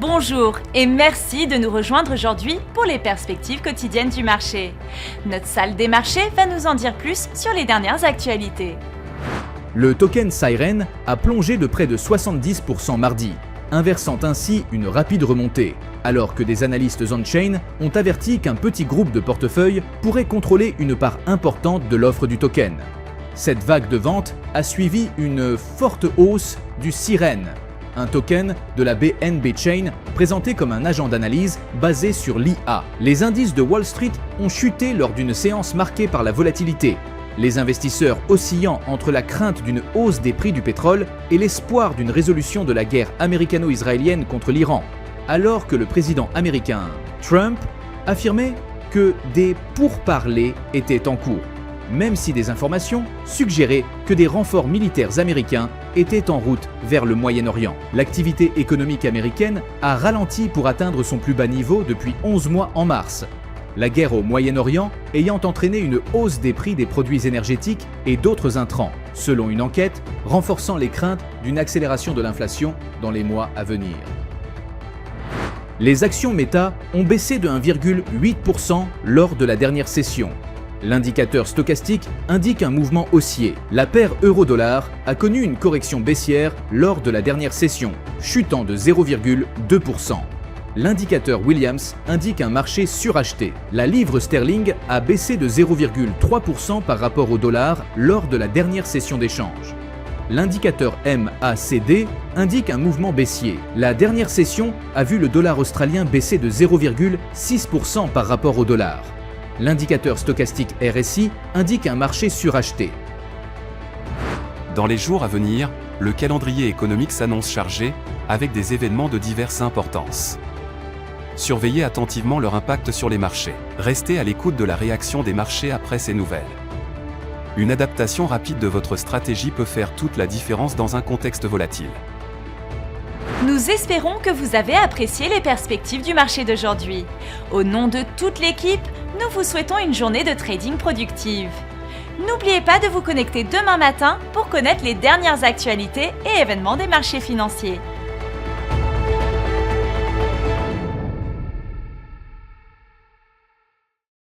Bonjour et merci de nous rejoindre aujourd'hui pour les perspectives quotidiennes du marché. Notre salle des marchés va nous en dire plus sur les dernières actualités. Le token Siren a plongé de près de 70% mardi, inversant ainsi une rapide remontée, alors que des analystes on-chain ont averti qu'un petit groupe de portefeuilles pourrait contrôler une part importante de l'offre du token. Cette vague de vente a suivi une forte hausse du Siren, un token de la BNB Chain présenté comme un agent d'analyse basé sur l'IA. Les indices de Wall Street ont chuté lors d'une séance marquée par la volatilité, les investisseurs oscillant entre la crainte d'une hausse des prix du pétrole et l'espoir d'une résolution de la guerre américano-israélienne contre l'Iran, alors que le président américain Trump affirmait que des pourparlers étaient en cours, même si des informations suggéraient que des renforts militaires américains étaient en route vers le Moyen-Orient. L'activité économique américaine a ralenti pour atteindre son plus bas niveau depuis 11 mois en mars, la guerre au Moyen-Orient ayant entraîné une hausse des prix des produits énergétiques et d'autres intrants, selon une enquête renforçant les craintes d'une accélération de l'inflation dans les mois à venir. Les actions Meta ont baissé de 1,8% lors de la dernière session. L'indicateur stochastique indique un mouvement haussier. La paire euro-dollar a connu une correction baissière lors de la dernière session, chutant de 0,2%. L'indicateur Williams indique un marché suracheté. La livre sterling a baissé de 0,3% par rapport au dollar lors de la dernière session d'échange. L'indicateur MACD indique un mouvement baissier. La dernière session a vu le dollar australien baisser de 0,6% par rapport au dollar. L'indicateur stochastique RSI indique un marché suracheté. Dans les jours à venir, le calendrier économique s'annonce chargé, avec des événements de diverses importances. Surveillez attentivement leur impact sur les marchés. Restez à l'écoute de la réaction des marchés après ces nouvelles. Une adaptation rapide de votre stratégie peut faire toute la différence dans un contexte volatile. Nous espérons que vous avez apprécié les perspectives du marché d'aujourd'hui. Au nom de toute l'équipe, nous vous souhaitons une journée de trading productive. N'oubliez pas de vous connecter demain matin pour connaître les dernières actualités et événements des marchés financiers.